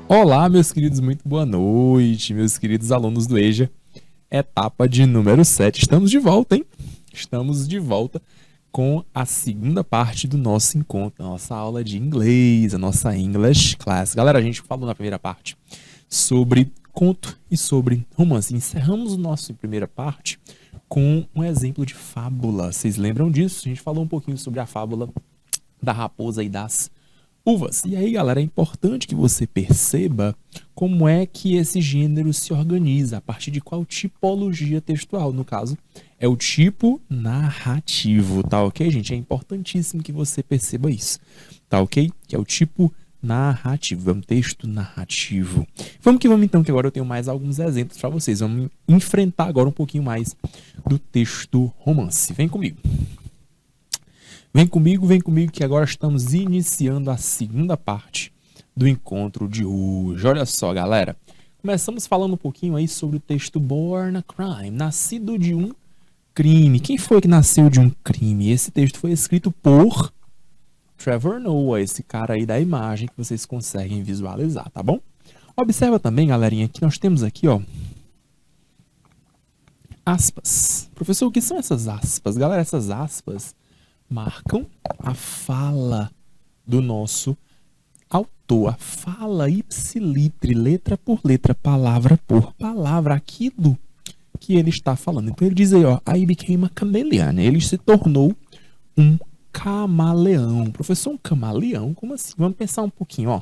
Olá, meus queridos, muito boa noite, meus queridos alunos do EJA. Etapa de número 7. Estamos de volta, hein? Estamos de volta com a segunda parte do nosso encontro, a nossa aula de inglês, a nossa English Class. Galera, a gente falou na primeira parte sobre conto e sobre romance. Encerramos a nossa primeira parte com um exemplo de fábula. Vocês lembram disso? A gente falou um pouquinho sobre a fábula da raposa e das uvas. E aí, galera, é importante que você perceba como é que esse gênero se organiza, a partir de qual tipologia textual. No caso, é o tipo narrativo, tá ok, gente? É importantíssimo que você perceba isso, tá ok? Que é o tipo narrativo, é um texto narrativo. Vamos que vamos então, que agora eu tenho mais alguns exemplos para vocês. Vamos enfrentar agora um pouquinho mais do texto romance. Vem comigo. Vem comigo que agora estamos iniciando a segunda parte do encontro de hoje. Olha só, galera. Começamos falando um pouquinho aí sobre o texto Born a Crime, nascido de um crime. Quem foi que nasceu de um crime? Esse texto foi escrito por Trevor Noah, esse cara aí da imagem que vocês conseguem visualizar, tá bom? Observa também, galerinha, que nós temos aqui, ó, aspas. Professor, o que são essas aspas? Galera, essas aspas marcam a fala do nosso autor, a fala ipsilitre, letra por letra, palavra por palavra, aquilo que ele está falando. Então ele diz aí, ó, I became a chameleon, ele se tornou um camaleão. Professor, um camaleão? Como assim? Vamos pensar um pouquinho, ó.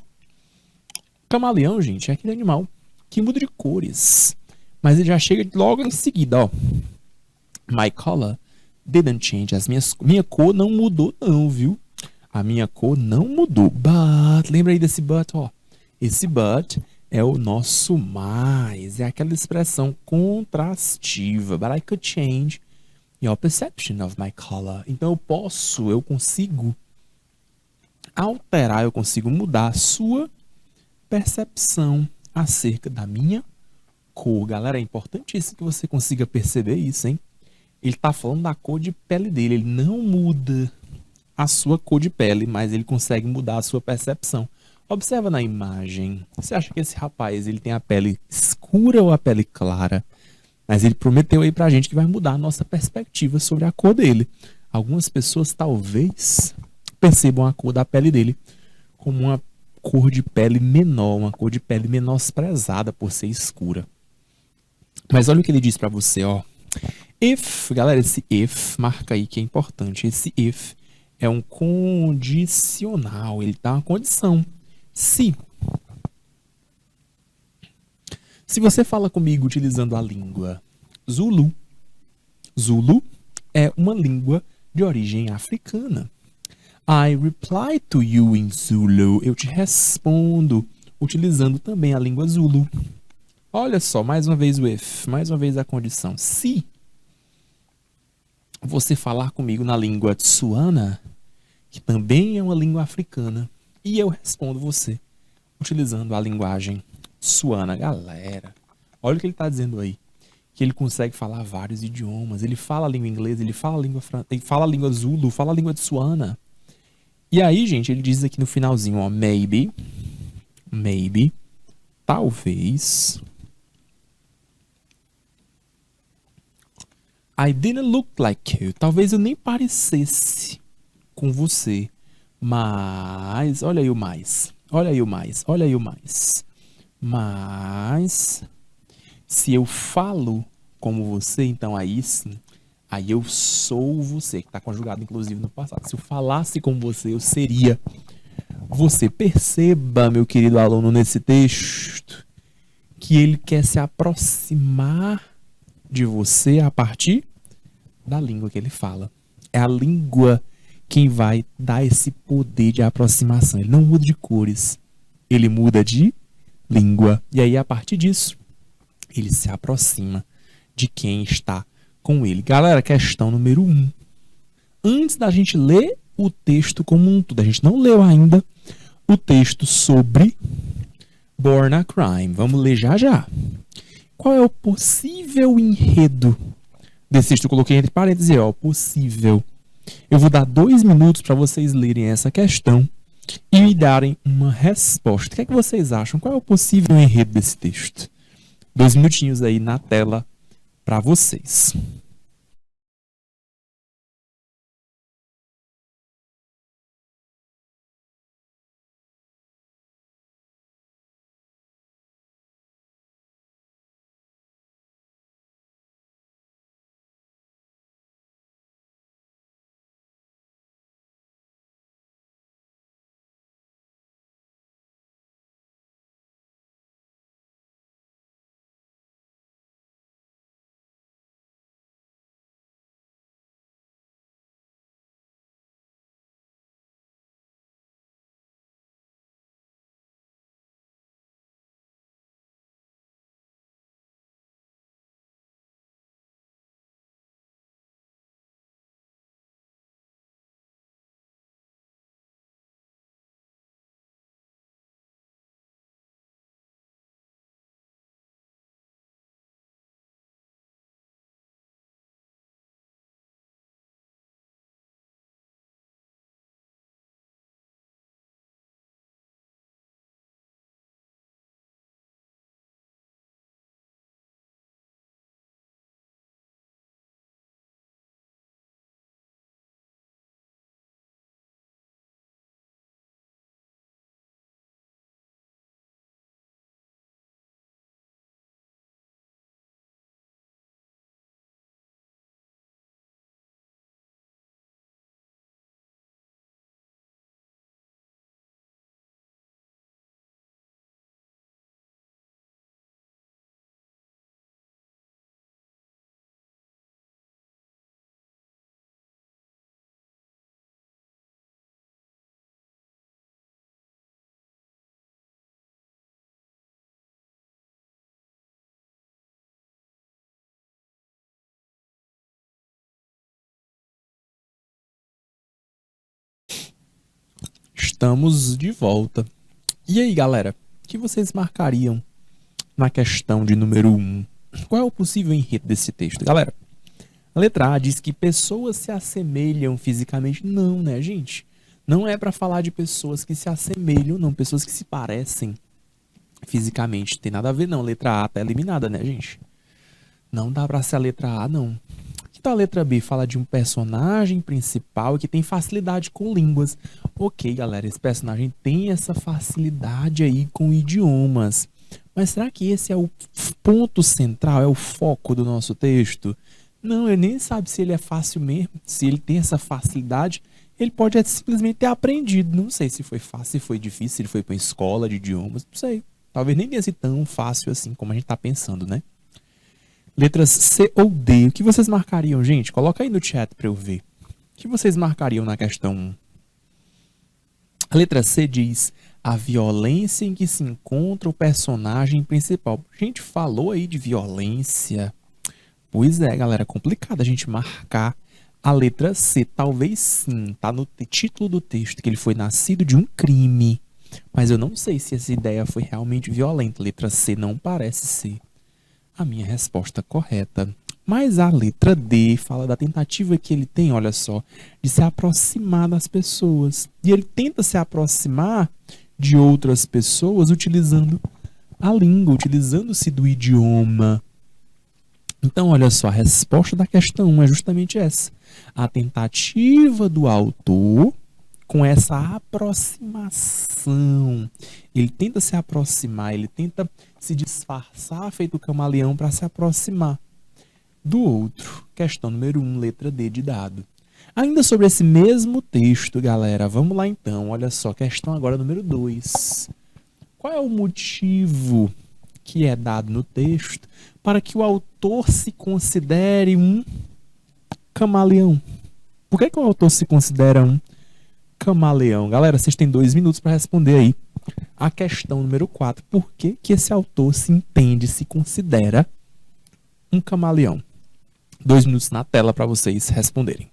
Camaleão, gente, é aquele animal que muda de cores, mas ele já chega logo em seguida, ó. My color didn't change. Minha cor não mudou não, viu? A minha cor não mudou. But, lembra aí desse but, ó. Esse but é o nosso mais. É aquela expressão contrastiva. But I could change your perception of my color. Então eu consigo alterar, eu consigo mudar a sua percepção acerca da minha cor. Galera, é importantíssimo que você consiga perceber isso, hein? Ele está falando da cor de pele dele. Ele não muda a sua cor de pele, mas ele consegue mudar a sua percepção. Observa na imagem. Você acha que esse rapaz ele tem a pele escura ou a pele clara? Mas ele prometeu aí pra gente que vai mudar a nossa perspectiva sobre a cor dele. Algumas pessoas talvez percebam a cor da pele dele como uma cor de pele menor, uma cor de pele menosprezada por ser escura. Mas olha o que ele diz pra você, ó. If, galera, esse if, marca aí que é importante. Esse if é um condicional, ele dá uma condição. Se você fala comigo utilizando a língua Zulu, Zulu é uma língua de origem africana. I reply to you in Zulu, eu te respondo utilizando também a língua Zulu. Olha só, mais uma vez o if, mais uma vez a condição. Se você falar comigo na língua Tswana, que também é uma língua africana, e eu respondo você utilizando a linguagem Tswana. Galera, olha o que ele está dizendo aí, que ele consegue falar vários idiomas, ele fala a língua inglesa, ele fala a língua Zulu, fala a língua Tswana. E aí, gente, ele diz aqui no finalzinho, ó, maybe, talvez, I didn't look like you. Talvez eu nem parecesse com você. Mas, olha aí o mais. Olha aí o mais. Olha aí o mais. Mas, se eu falo como você, então aí sim. Aí eu sou você, que está conjugado inclusive no passado. Se eu falasse como você, eu seria você. Perceba, meu querido aluno, nesse texto, que ele quer se aproximar de você a partir da língua que ele fala. É a língua quem vai dar esse poder de aproximação. Ele não muda de cores, ele muda de língua. E aí, a partir disso, ele se aproxima de quem está com ele. Galera, questão número 1. Antes da gente ler o texto como um todo, a gente não leu ainda o texto sobre Born a Crime. Vamos ler já já. Qual é o possível enredo desse texto? Eu coloquei entre parênteses, ó, possível. Eu vou dar 2 minutos para vocês lerem essa questão e me darem uma resposta. O que é que vocês acham? Qual é o possível enredo desse texto? 2 minutinhos aí na tela para vocês. Estamos de volta. E aí, galera, o que vocês marcariam na questão de número 1? Qual é o possível enredo desse texto? Galera, a letra A diz que pessoas se assemelham fisicamente. Não, né, gente? Não é para falar de pessoas que se assemelham, não. Pessoas que se parecem fisicamente. Tem nada a ver, não. Letra A tá eliminada, né, gente? Não dá pra ser a letra A, não. Que tal a letra B? Fala de um personagem principal que tem facilidade com línguas. Ok, galera, esse personagem tem essa facilidade aí com idiomas. Mas será que esse é o ponto central, é o foco do nosso texto? Não, ele nem sabe se ele é fácil mesmo, se ele tem essa facilidade. Ele pode simplesmente ter aprendido. Não sei se foi fácil, se foi difícil, se ele foi para uma escola de idiomas. Não sei. Talvez nem tenha sido tão fácil assim como a gente está pensando, né? Letras C ou D. O que vocês marcariam, gente? Coloca aí no chat para eu ver. O que vocês marcariam na questão 1? A letra C diz a violência em que se encontra o personagem principal. A gente falou aí de violência. Pois é, galera, é complicado a gente marcar a letra C. Talvez sim, tá no título do texto que ele foi nascido de um crime. Mas eu não sei se essa ideia foi realmente violenta. Letra C não parece ser a minha resposta correta. Mas a letra D fala da tentativa que ele tem, olha só, de se aproximar das pessoas. E ele tenta se aproximar de outras pessoas utilizando a língua, utilizando-se do idioma. Então, olha só, a resposta da questão 1 é justamente essa. A tentativa do autor com essa aproximação. Ele tenta se aproximar, ele tenta se disfarçar feito camaleão para se aproximar do outro. Questão número 1, letra D de dado. Ainda sobre esse mesmo texto, galera, vamos lá então. Olha só, questão agora número 2. Qual é o motivo que é dado no texto para que o autor se considere um camaleão? Por que o autor se considera um camaleão? Galera, vocês têm 2 minutos para responder aí a questão número 4. Por que esse autor se entende, se considera um camaleão? 2 minutos na tela para vocês responderem.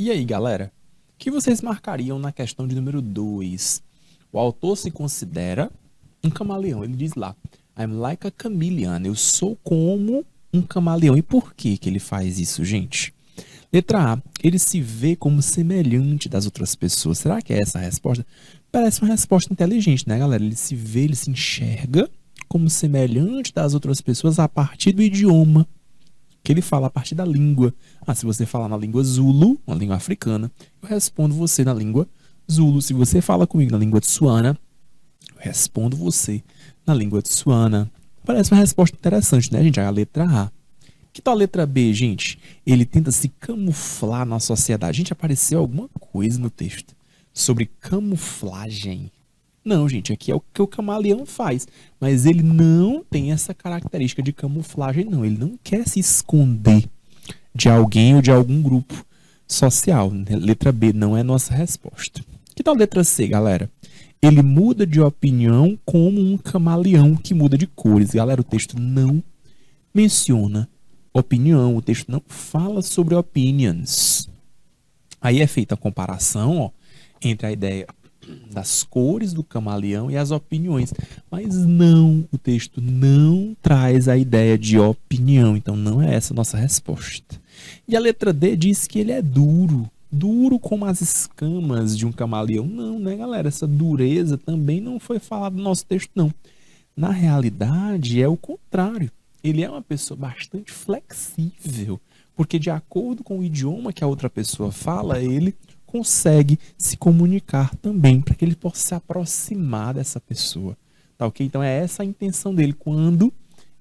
E aí, galera? O que vocês marcariam na questão de número 2? O autor se considera um camaleão. Ele diz lá, I'm like a chameleon. Eu sou como um camaleão. E por que que ele faz isso, gente? Letra A, ele se vê como semelhante das outras pessoas. Será que é essa a resposta? Parece uma resposta inteligente, né, galera? Ele se vê, ele se enxerga como semelhante das outras pessoas a partir do idioma que ele fala, a partir da língua. Ah, se você falar na língua Zulu, uma língua africana, eu respondo você na língua Zulu. Se você fala comigo na língua Tswana, eu respondo você na língua Tswana. Parece uma resposta interessante, né, gente? A letra A. Que tal a letra B, gente? Ele tenta se camuflar na sociedade. Gente, apareceu alguma coisa no texto sobre camuflagem. Não, gente, aqui é o que o camaleão faz. Mas ele não tem essa característica de camuflagem, não. Ele não quer se esconder de alguém ou de algum grupo social. Letra B não é nossa resposta. Que tal a letra C, galera? Ele muda de opinião como um camaleão que muda de cores. Galera, o texto não menciona opinião, o texto não fala sobre opinions. Aí é feita a comparação, ó, entre a ideia das cores do camaleão e as opiniões. Mas não, o texto não traz a ideia de opinião. Então não é essa a nossa resposta. E a letra D diz que ele é duro. Duro como as escamas de um camaleão. Não, né, galera? Essa dureza também não foi falada no nosso texto, não. Na realidade, é o contrário. Ele é uma pessoa bastante flexível, porque de acordo com o idioma que a outra pessoa fala, ele consegue se comunicar também, para que ele possa se aproximar dessa pessoa. Tá ok? Então é essa a intenção dele. Quando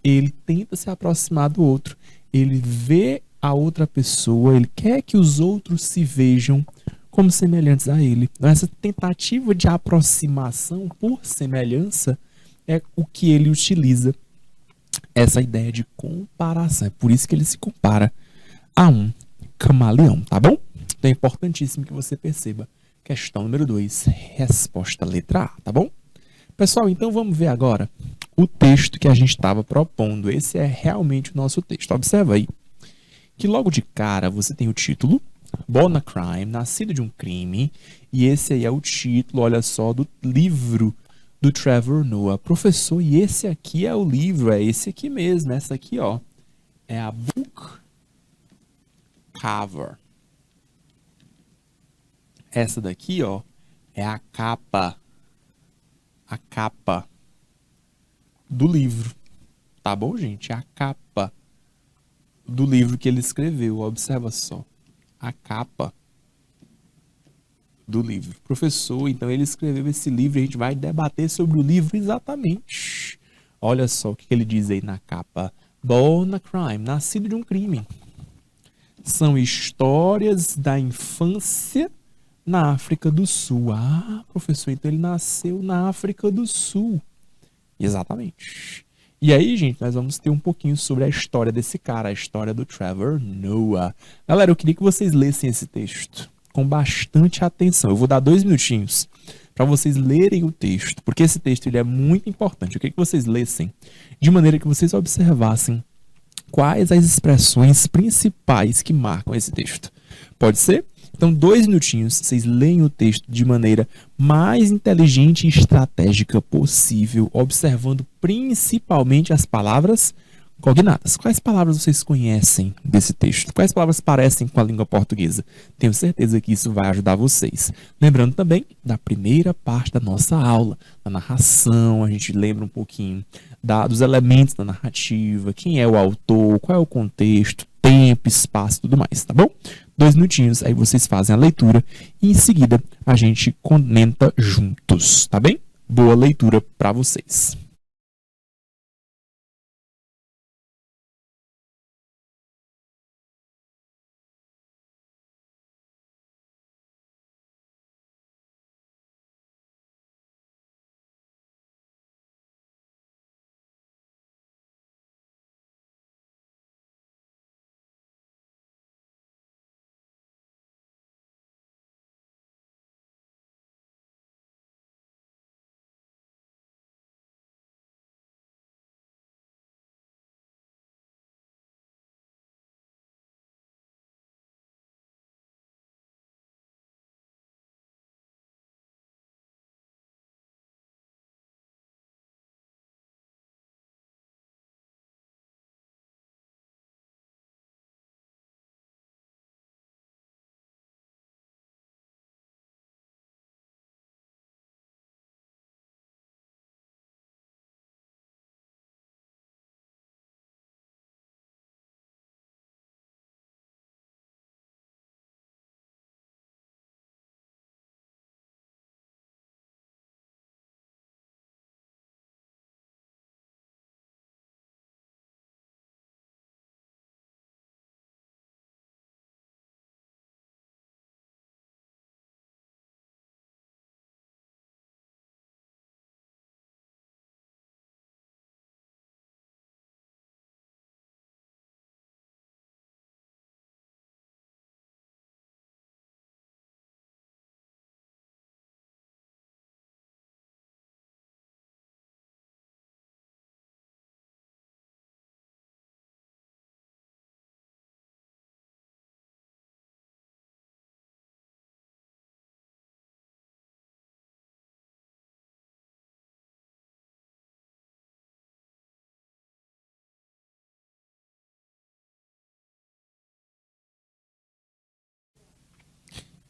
ele tenta se aproximar do outro, ele vê a outra pessoa, ele quer que os outros se vejam como semelhantes a ele. Então, essa tentativa de aproximação por semelhança é o que ele utiliza, essa ideia de comparação. É por isso que ele se compara a um camaleão, tá bom? Então é importantíssimo que você perceba. Questão número 2, resposta letra A, tá bom? Pessoal, então vamos ver agora o texto que a gente estava propondo. Esse é realmente o nosso texto. Observa aí que logo de cara você tem o título, Born a Crime, Nascido de um Crime, e esse aí é o título, olha só, do livro do Trevor Noah. Professor, e esse aqui é o livro, é esse aqui mesmo, essa aqui, ó, é a book cover. Essa daqui, ó, é a capa do livro, tá bom, gente? É a capa do livro que ele escreveu, observa só, a capa do livro. Professor, então ele escreveu esse livro e a gente vai debater sobre o livro exatamente. Olha só o que ele diz aí na capa. Born a Crime, nascido de um crime. São histórias da infância na África do Sul. Ah, professor, então ele nasceu na África do Sul. Exatamente. E aí, gente, nós vamos ter um pouquinho sobre a história desse cara, a história do Trevor Noah. Galera, eu queria que vocês lessem esse texto com bastante atenção. Eu vou dar 2 minutinhos para vocês lerem o texto, porque esse texto ele é muito importante. Eu queria que vocês lessem de maneira que vocês observassem quais as expressões principais que marcam esse texto. Pode ser? Então, 2 minutinhos, vocês leem o texto de maneira mais inteligente e estratégica possível, observando principalmente as palavras cognatas. Quais palavras vocês conhecem desse texto? Quais palavras parecem com a língua portuguesa? Tenho certeza que isso vai ajudar vocês. Lembrando também da primeira parte da nossa aula, da narração, a gente lembra um pouquinho dos elementos da narrativa, quem é o autor, qual é o contexto, tempo, espaço, tudo mais, tá bom? 2 minutinhos, aí vocês fazem a leitura e em seguida a gente comenta juntos, tá bem? Boa leitura para vocês.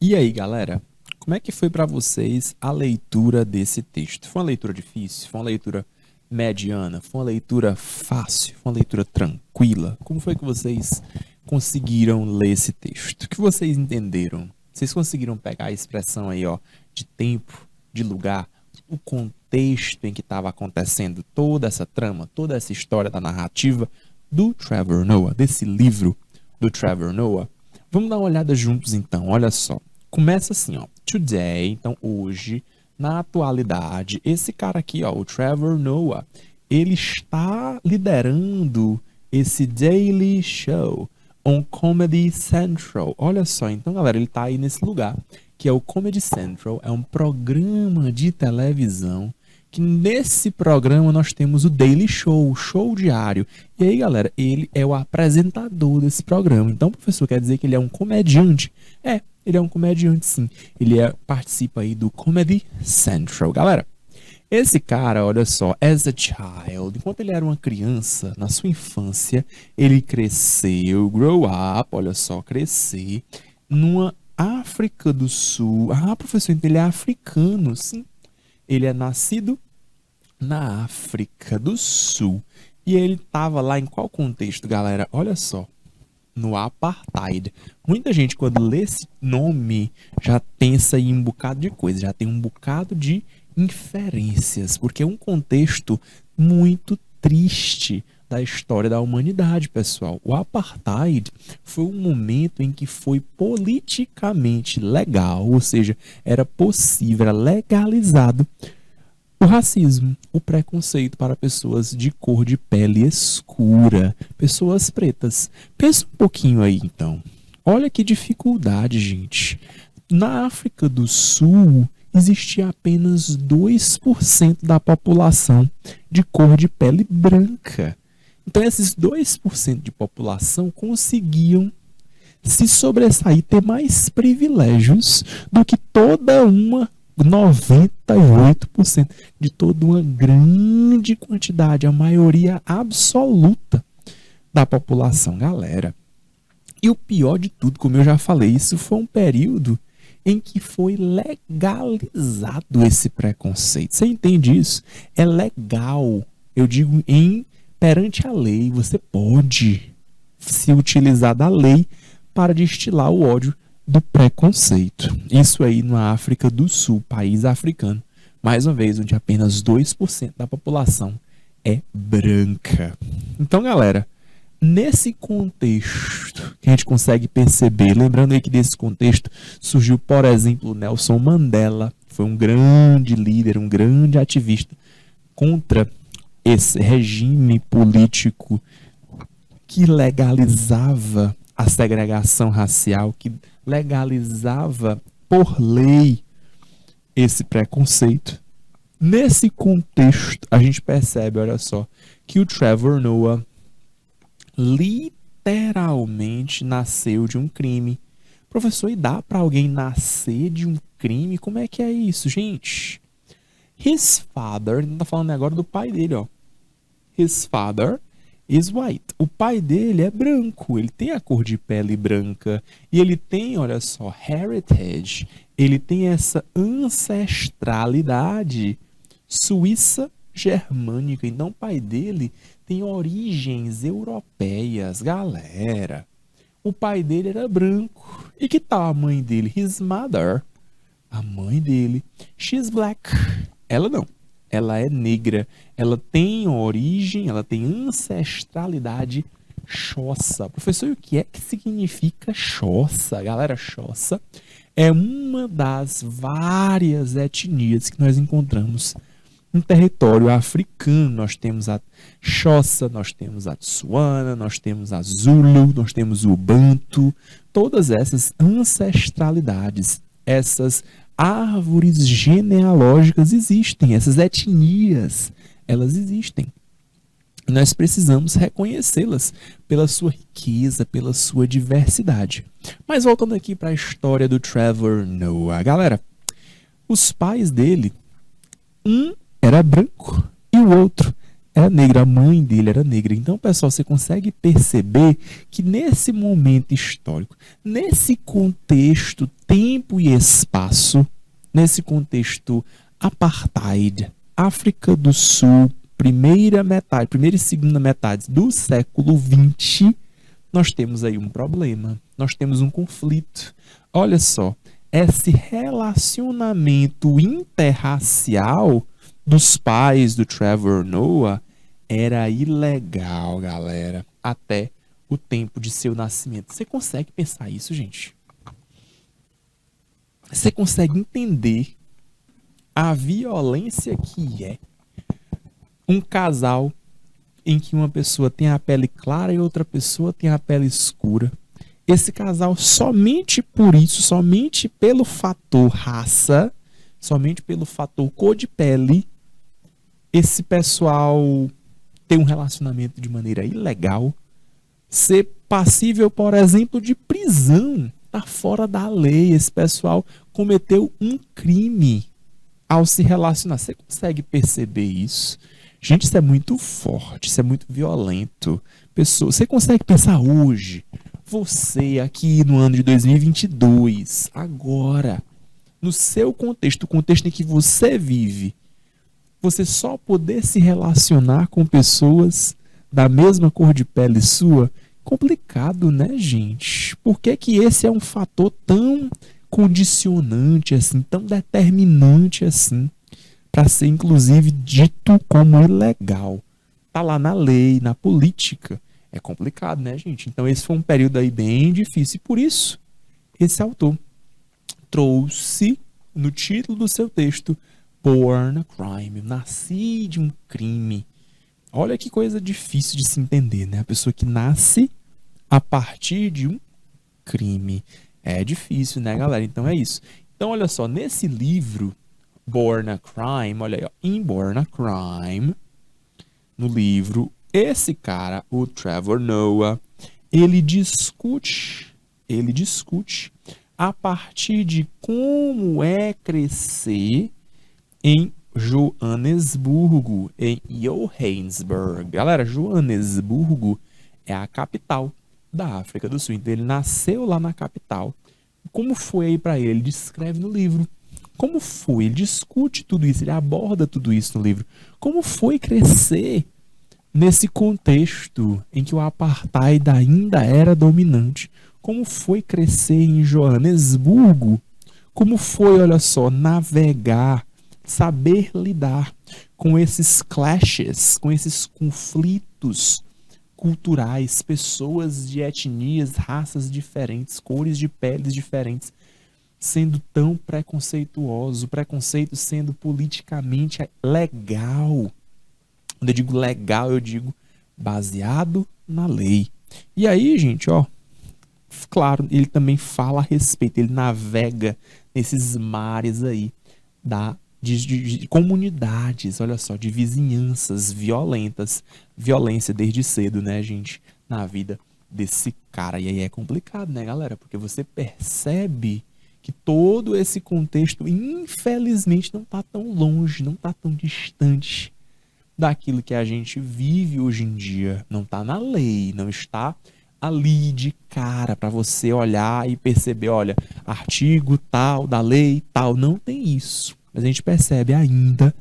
E aí, galera, como é que foi para vocês a leitura desse texto? Foi uma leitura difícil? Foi uma leitura mediana? Foi uma leitura fácil? Foi uma leitura tranquila? Como foi que vocês conseguiram ler esse texto? O que vocês entenderam? Vocês conseguiram pegar a expressão aí, ó, de tempo, de lugar, o contexto em que estava acontecendo toda essa trama, toda essa história da narrativa do Trevor Noah, desse livro do Trevor Noah? Vamos dar uma olhada juntos então, olha só. Começa assim, ó. Today, então hoje, na atualidade, esse cara aqui, ó, o Trevor Noah, ele está liderando esse daily show on Comedy Central. Olha só, então, galera, ele tá aí nesse lugar, que é o Comedy Central, é um programa de televisão, que nesse programa nós temos o Daily Show, o show diário. E aí, galera, ele é o apresentador desse programa. Então, professor, quer dizer que ele é um comediante? É, ele é um comediante, sim. Ele participa aí do Comedy Central. Galera, esse cara, olha só, as a child, enquanto ele era uma criança, na sua infância, ele cresceu, grow up, olha só, crescer, numa África do Sul. Ah, professor, então ele é africano, sim. Ele é nascido na África do Sul. E ele estava lá em qual contexto, galera? Olha só, no apartheid. Muita gente, quando lê esse nome, já pensa em um bocado de coisa, já tem um bocado de inferências, porque é um contexto muito triste da história da humanidade, pessoal. O apartheid foi um momento em que foi politicamente legal, ou seja, era possível, era legalizado o racismo, o preconceito para pessoas de cor de pele escura, pessoas pretas. Pensa um pouquinho aí, então. Olha que dificuldade, gente. Na África do Sul, existia apenas 2% da população de cor de pele branca. Então, esses 2% de população conseguiam se sobressair, ter mais privilégios do que toda uma 98% de toda uma grande quantidade, a maioria absoluta da população, galera. E o pior de tudo, como eu já falei, isso foi um período em que foi legalizado esse preconceito. Você entende isso? É legal. Eu digo perante a lei, você pode se utilizar da lei para destilar o ódio do preconceito. Isso aí na África do Sul, país africano. Mais uma vez, onde apenas 2% da população é branca. Então, galera, nesse contexto que a gente consegue perceber, lembrando aí que desse contexto surgiu, por exemplo, Nelson Mandela, que foi um grande líder, um grande ativista contra esse regime político que legalizava a segregação racial, que legalizava por lei esse preconceito. Nesse contexto, a gente percebe, olha só, que o Trevor Noah literalmente nasceu de um crime. Professor, e dá para alguém nascer de um crime? Como é que é isso, gente? His father, não tá falando agora do pai dele, ó. His father is white. O pai dele é branco, ele tem a cor de pele branca e ele tem, olha só, heritage. Ele tem essa ancestralidade suíça germânica. Então, o pai dele tem origens europeias, galera. O pai dele era branco. E que tal a mãe dele? His mother. A mãe dele, she's black. Ela não. Ela é negra. Ela tem origem, ela tem ancestralidade Xhosa. Professor, e o que é que significa Xhosa? Galera, Xhosa é uma das várias etnias que nós encontramos no território africano. Nós temos a Xhosa, nós temos a Tswana, nós temos a Zulu, nós temos o Bantu. Todas essas ancestralidades, essas árvores genealógicas existem, essas etnias, elas existem. E nós precisamos reconhecê-las pela sua riqueza, pela sua diversidade. Mas voltando aqui para a história do Trevor Noah. Galera, os pais dele, um era branco e o outro era negro. A mãe dele era negra. Então, pessoal, você consegue perceber que nesse momento histórico, nesse contexto tempo e espaço, nesse contexto apartheid, África do Sul, primeira e segunda metade do século XX, nós temos aí um problema, nós temos um conflito. Olha só, esse relacionamento interracial dos pais do Trevor Noah era ilegal, galera, até o tempo de seu nascimento. Você consegue pensar isso, gente? Você consegue entender a violência que é um casal em que uma pessoa tem a pele clara e outra pessoa tem a pele escura? Esse casal, somente por isso, somente pelo fator raça, somente pelo fator cor de pele, esse pessoal ter um relacionamento de maneira ilegal, ser passível, por exemplo, de prisão, tá fora da lei. Esse pessoal cometeu um crime ao se relacionar. Você consegue perceber isso? Gente, isso é muito forte, isso é muito violento. Pessoa, você consegue pensar hoje, você aqui no ano de 2022, agora, no seu contexto, o contexto em que você vive, você só poder se relacionar com pessoas da mesma cor de pele sua? Complicado, né, gente? Por que que esse é um fator tão condicionante assim, tão determinante assim, para ser inclusive dito como ilegal? Tá lá na lei, na política. É complicado, né, gente? Então esse foi um período aí bem difícil. E por isso, esse autor trouxe no título do seu texto Born a Crime, nasci de um crime. Olha que coisa difícil de se entender, né? A pessoa que nasce a partir de um crime. É difícil, né, galera? Então é isso. Então, olha só, nesse livro, Born a Crime, olha aí, ó, In Born a Crime, no livro, esse cara, o Trevor Noah, ele discute a partir de como é crescer em Joanesburgo, em Johannesburg. Galera, Joanesburgo é a capital da África do Sul. Então ele nasceu lá na capital. Como foi aí para ele? Ele descreve no livro. Como foi? Ele discute tudo isso, ele aborda tudo isso no livro. Como foi crescer nesse contexto em que o apartheid ainda era dominante? Como foi crescer em Joanesburgo? Como foi, olha só, navegar, saber lidar com esses clashes, com esses conflitos culturais, pessoas de etnias, raças diferentes, cores de peles diferentes, sendo tão preconceituoso, preconceito sendo politicamente legal. Quando eu digo legal, eu digo baseado na lei. E aí, gente, ó, claro, ele também fala a respeito, ele navega nesses mares aí de comunidades, olha só, de vizinhanças violentas, violência desde cedo, né, gente, na vida desse cara. E aí é complicado, né, galera? Porque você percebe que todo esse contexto, infelizmente, não tá tão longe, não tá tão distante daquilo que a gente vive hoje em dia. Não tá na lei, não está ali de cara para você olhar e perceber, olha, artigo tal, da lei tal, não tem isso. Mas a gente percebe ainda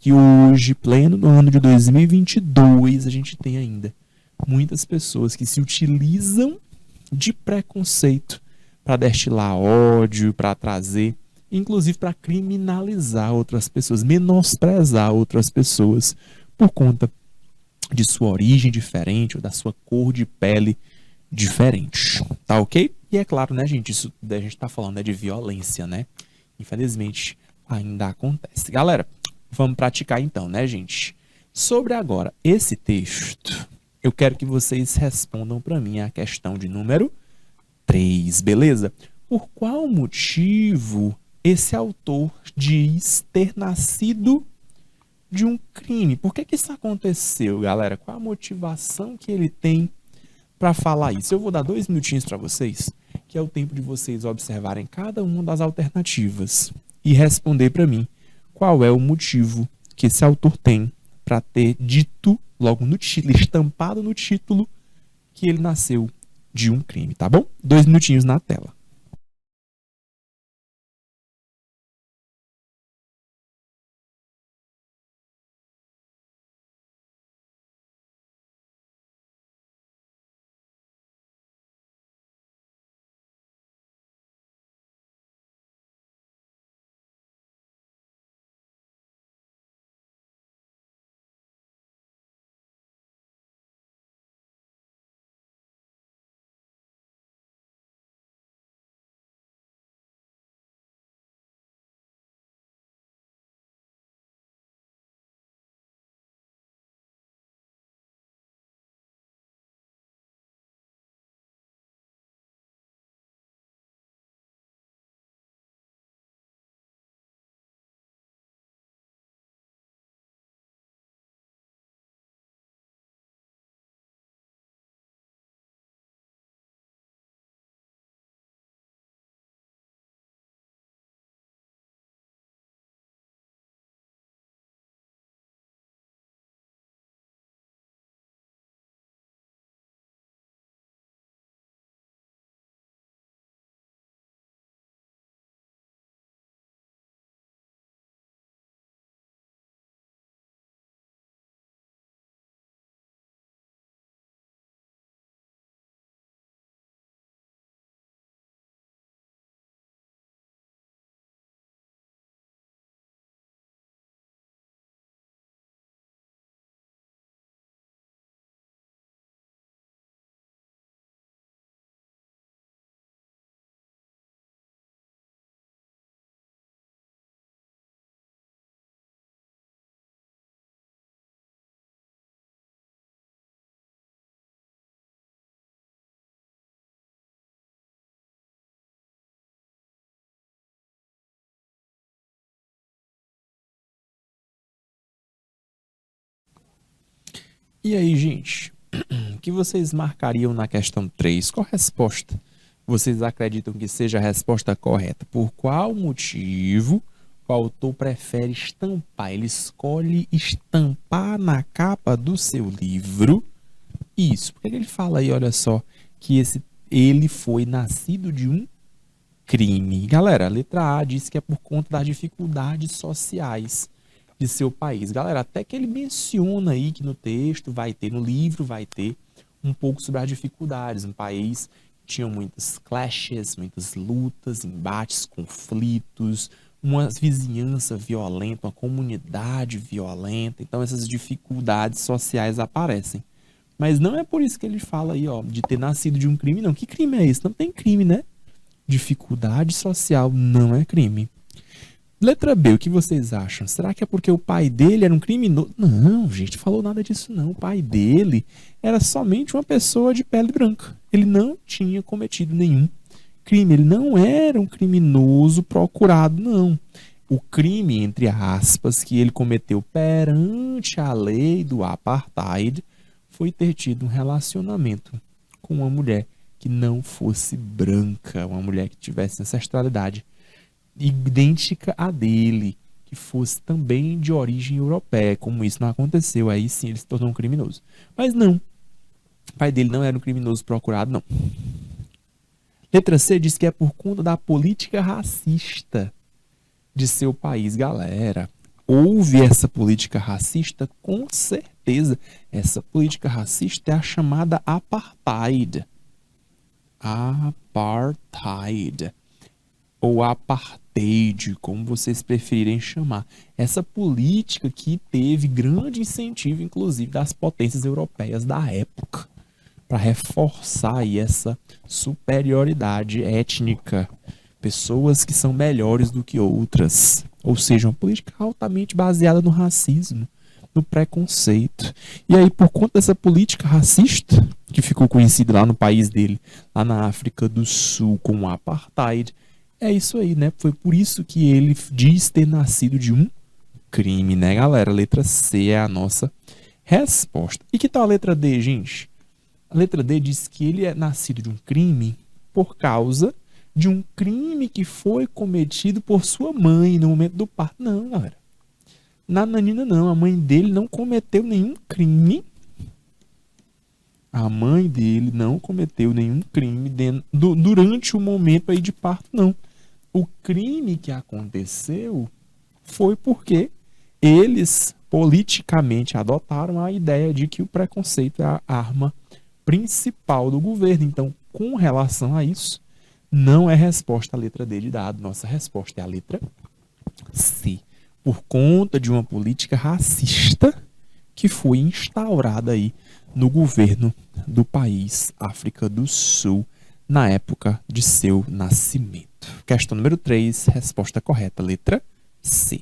que hoje, pleno no ano de 2022, a gente tem ainda muitas pessoas que se utilizam de preconceito para destilar ódio, para trazer, inclusive para criminalizar outras pessoas, menosprezar outras pessoas por conta de sua origem diferente ou da sua cor de pele diferente. Tá ok? E é claro, né, gente, isso a gente tá falando de violência, né? Infelizmente, ainda acontece. Galera, vamos praticar então, né, gente? Sobre agora esse texto, eu quero que vocês respondam para mim a questão de número 3, beleza? Por qual motivo esse autor diz ter nascido de um crime? Por que que isso aconteceu, galera? Qual a motivação que ele tem para falar isso? Eu vou dar 2 minutinhos para vocês, que é o tempo de vocês observarem cada uma das alternativas e responder para mim qual é o motivo que esse autor tem para ter dito logo no título, estampado no título, que ele nasceu de um crime, tá bom? 2 minutinhos na tela. E aí, gente? O que vocês marcariam na questão 3? Qual resposta vocês acreditam que seja a resposta correta? Por qual motivo o autor prefere estampar? Ele escolhe estampar na capa do seu livro. Isso. Porque ele fala aí, olha só, que ele foi nascido de um crime. Galera, a letra A diz que é por conta das dificuldades sociais de seu país. Galera, até que ele menciona aí que no texto vai ter, no livro vai ter um pouco sobre as dificuldades. Um país que tinha muitas clashes, muitas lutas, embates, conflitos, uma vizinhança violenta, uma comunidade violenta. Então essas dificuldades sociais aparecem. Mas não é por isso que ele fala aí, ó, de ter nascido de um crime, não. Que crime é esse? Não tem crime, né? Dificuldade social não é crime. Letra B, o que vocês acham? Será que é porque o pai dele era um criminoso? Não, gente, falou nada disso não. O pai dele era somente uma pessoa de pele branca. Ele não tinha cometido nenhum crime. Ele não era um criminoso procurado, não. O crime, entre aspas, que ele cometeu perante a lei do apartheid foi ter tido um relacionamento com uma mulher que não fosse branca, uma mulher que tivesse ancestralidade idêntica à dele, que fosse também de origem europeia. Como isso não aconteceu, aí sim ele se tornou um criminoso. Mas não, o pai dele não era um criminoso procurado, não. Letra C diz que é por conta da política racista de seu país. Galera, houve essa política racista? Com certeza. Essa política racista é a chamada apartheid. Apartheid. Ou apartheid, como vocês preferirem chamar. Essa política que teve grande incentivo, inclusive, das potências europeias da época, para reforçar aí essa superioridade étnica. Pessoas que são melhores do que outras. Ou seja, uma política altamente baseada no racismo, no preconceito. E aí, por conta dessa política racista, que ficou conhecida lá no país dele, lá na África do Sul, como apartheid, é isso aí, né? Foi por isso que ele diz ter nascido de um crime, né, galera? A letra C é a nossa resposta. E que tal a letra D, gente? A letra D diz que ele é nascido de um crime por causa de um crime que foi cometido por sua mãe no momento do parto. Não, galera. Nananina não. A mãe dele não cometeu nenhum crime. A mãe dele não cometeu nenhum crime durante o momento aí de parto, não. O crime que aconteceu foi porque eles politicamente adotaram a ideia de que o preconceito é a arma principal do governo. Então, com relação a isso, não é resposta a letra D de dado. Nossa resposta é a letra C. Por conta de uma política racista que foi instaurada aí no governo do país África do Sul na época de seu nascimento. Questão número 3, resposta correta, letra C.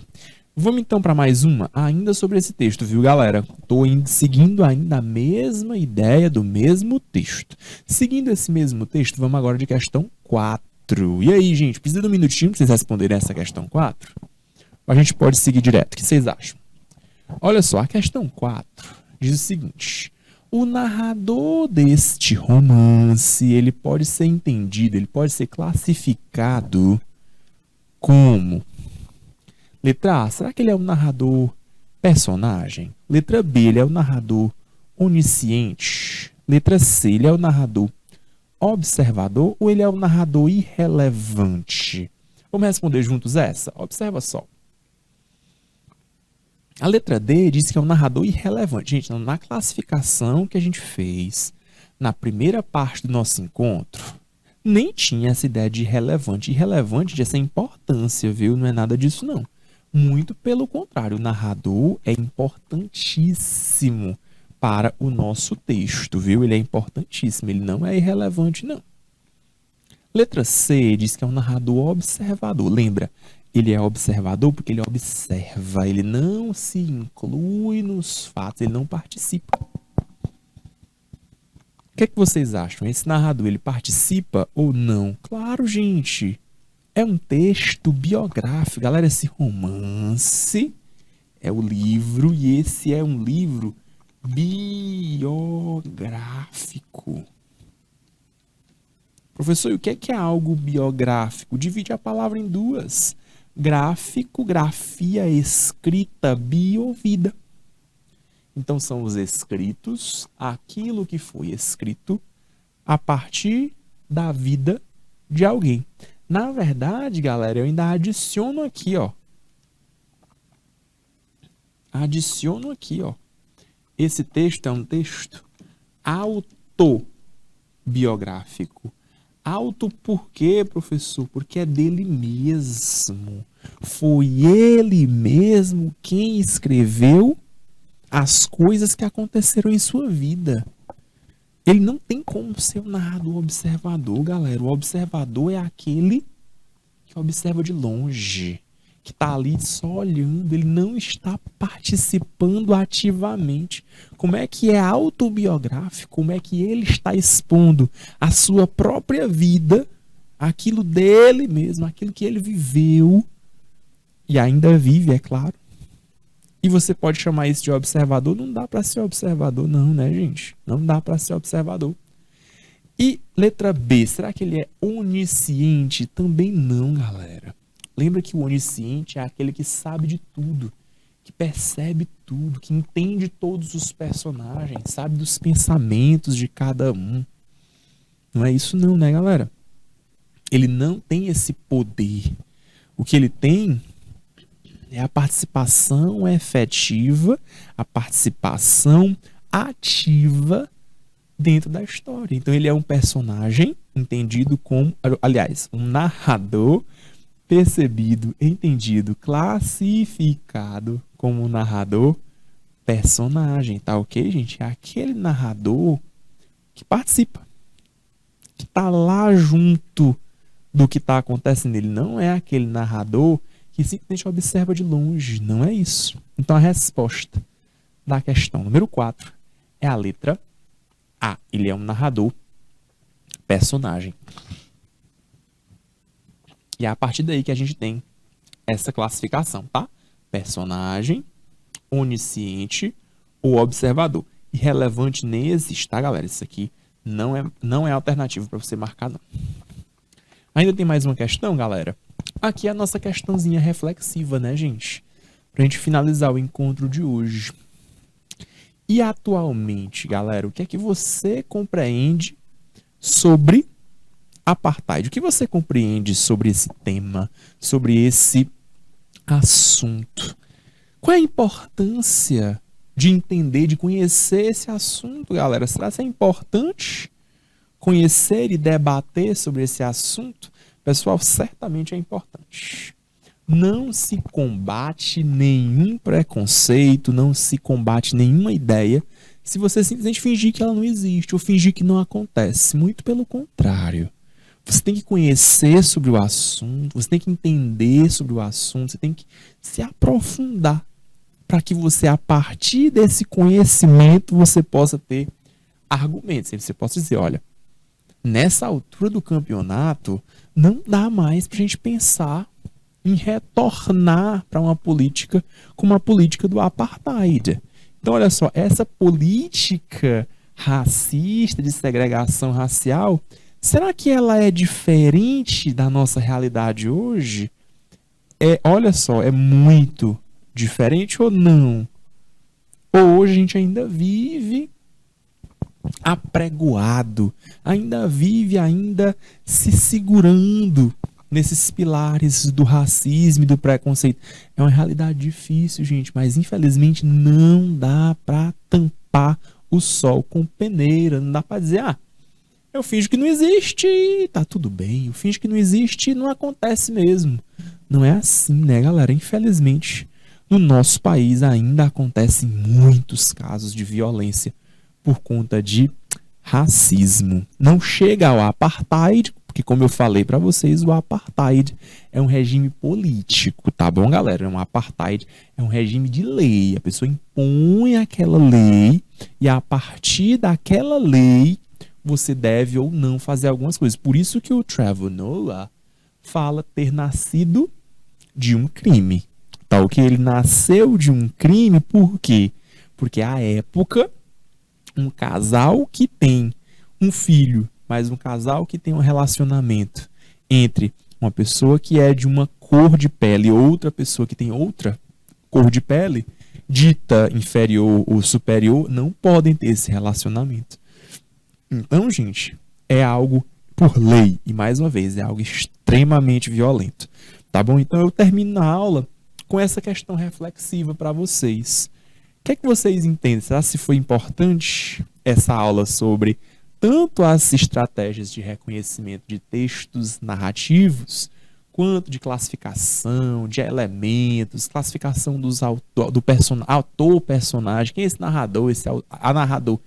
Vamos então para mais uma, ainda sobre esse texto, viu, galera? Estou seguindo ainda a mesma ideia do mesmo texto. Seguindo esse mesmo texto, vamos agora de questão 4. E aí, gente, precisa de um minutinho para vocês responderem essa questão 4? Ou a gente pode seguir direto? O que vocês acham? Olha só, a questão 4 diz o seguinte: o narrador deste romance, ele pode ser entendido, ele pode ser classificado como... Letra A, será que ele é um narrador personagem? Letra B, ele é o narrador onisciente? Letra C, ele é o narrador observador ou ele é o narrador irrelevante? Vamos responder juntos essa? Observa só. A letra D diz que é um narrador irrelevante. Gente, na classificação que a gente fez na primeira parte do nosso encontro, nem tinha essa ideia de irrelevante. Irrelevante de essa importância, viu? Não é nada disso, não. Muito pelo contrário, o narrador é importantíssimo para o nosso texto, viu? Ele é importantíssimo, ele não é irrelevante, não. Letra C diz que é um narrador observador. Lembra? Ele é observador porque ele observa, ele não se inclui nos fatos, ele não participa. O que é que vocês acham? Esse narrador, ele participa ou não? Claro, gente. É um texto biográfico. Galera, esse romance é o livro e esse é um livro Biográfico. Professor, e o que é algo biográfico? Divide a palavra em duas. Gráfico, grafia, escrita, bio, vida. Então são os escritos, aquilo que foi escrito a partir da vida de alguém. Na verdade, galera, eu ainda adiciono aqui, ó. Adiciono aqui, ó. Esse texto é um texto autobiográfico. Auto por quê, professor? Porque é dele mesmo. Foi ele mesmo quem escreveu as coisas que aconteceram em sua vida. Ele não tem como ser o narrador observador, galera. O observador é aquele que observa de longe, que está ali só olhando, ele não está participando ativamente. Como é que é autobiográfico? Como é que ele está expondo a sua própria vida, aquilo dele mesmo, aquilo que ele viveu e ainda vive, é claro. E você pode chamar isso de observador? Não dá para ser observador, não, né, gente? Não dá para ser observador. E letra B, será que ele é onisciente? Também não, galera. Lembra que o onisciente é aquele que sabe de tudo, que percebe tudo, que entende todos os personagens, sabe dos pensamentos de cada um. Não é isso não, né, galera? Ele não tem esse poder. O que ele tem é a participação efetiva, a participação ativa dentro da história. Então ele é um personagem entendido como, aliás, um narrador percebido, entendido, classificado como narrador personagem, tá ok, gente? É aquele narrador que participa, que tá lá junto do que tá acontecendo. Ele não é aquele narrador que simplesmente observa de longe, não é isso. Então a resposta da questão número 4 é a letra A. Ele é um narrador personagem. E é a partir daí que a gente tem essa classificação, tá? Personagem, onisciente ou observador. Irrelevante nem existe, tá, galera? Isso aqui não é alternativo para você marcar, não. Ainda tem mais uma questão, galera. Aqui é a nossa questãozinha reflexiva, né, gente? Pra gente finalizar o encontro de hoje. E atualmente, galera, o que é que você compreende sobre apartheid? O que você compreende sobre esse tema, sobre esse assunto? Qual é a importância de entender, de conhecer esse assunto, galera? Será que é importante conhecer e debater sobre esse assunto? Pessoal, certamente é importante. Não se combate nenhum preconceito, não se combate nenhuma ideia se você simplesmente fingir que ela não existe ou fingir que não acontece. Muito pelo contrário. Você tem que conhecer sobre o assunto, você tem que entender sobre o assunto, você tem que se aprofundar para que você, a partir desse conhecimento, você possa ter argumentos. Você possa dizer, olha, nessa altura do campeonato, não dá mais para a gente pensar em retornar para uma política como a política do apartheid. Então, olha só, essa política racista, de segregação racial, será que ela é diferente da nossa realidade hoje? Olha só, é muito diferente ou não? Ou hoje a gente ainda vive apregoado, ainda vive se segurando nesses pilares do racismo e do preconceito. É uma realidade difícil, gente, mas infelizmente não dá para tampar o sol com peneira, não dá para dizer, eu finjo que não existe e tá tudo bem, eu finjo que não existe e não acontece mesmo. Não é assim, né, galera? Infelizmente, no nosso país ainda acontecem muitos casos de violência por conta de racismo. Não chega ao apartheid, porque como eu falei para vocês, o apartheid é um regime político, tá bom, galera? Um apartheid é um regime de lei. A pessoa impõe aquela lei e a partir daquela lei você deve ou não fazer algumas coisas. Por isso que o Trevor Noah fala ter nascido de um crime. Tá, ok? Ele nasceu de um crime por quê? Porque à época, um casal que tem um filho, mas um casal que tem um relacionamento entre uma pessoa que é de uma cor de pele e outra pessoa que tem outra cor de pele, dita inferior ou superior, não podem ter esse relacionamento. Então, gente, é algo por lei, e mais uma vez, é algo extremamente violento. Tá bom? Então eu termino a aula com essa questão reflexiva para vocês. O que é que vocês entendem? Será se foi importante essa aula sobre tanto as estratégias de reconhecimento de textos narrativos, quanto de classificação, de elementos, classificação do autor-personagem, quem é esse narrador, narrador?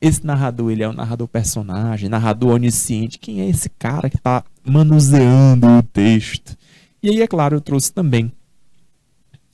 Esse narrador, ele é um narrador-personagem, narrador onisciente, quem é esse cara que está manuseando o texto? E aí, é claro, eu trouxe também,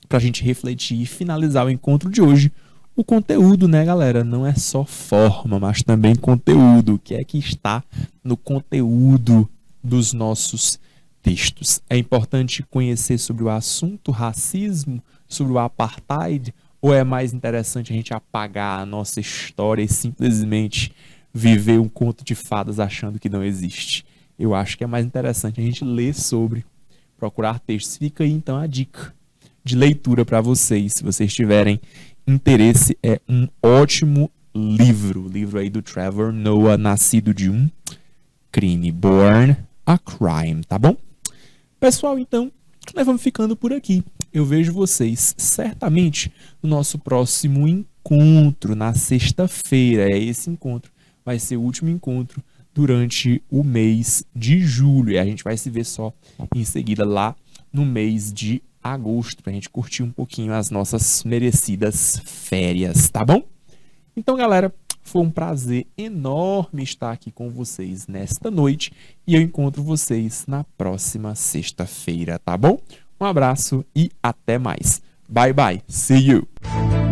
para a gente refletir e finalizar o encontro de hoje, o conteúdo, né, galera? Não é só forma, mas também conteúdo. O que é que está no conteúdo dos nossos textos? É importante conhecer sobre o assunto racismo, sobre o apartheid, ou é mais interessante a gente apagar a nossa história e simplesmente viver um conto de fadas achando que não existe? Eu acho que é mais interessante a gente ler sobre, procurar textos. Fica aí, então, a dica de leitura para vocês. Se vocês tiverem interesse, é um ótimo livro. O livro aí do Trevor Noah, Nascido de um Crime. Born a Crime, tá bom? Pessoal, então, nós vamos ficando por aqui. Eu vejo vocês certamente no nosso próximo encontro, na sexta-feira. Esse encontro vai ser o último encontro durante o mês de julho. E a gente vai se ver só em seguida lá no mês de agosto, pra gente curtir um pouquinho as nossas merecidas férias, tá bom? Então, galera, foi um prazer enorme estar aqui com vocês nesta noite e eu encontro vocês na próxima sexta-feira, tá bom? Um abraço e até mais. Bye, bye. See you!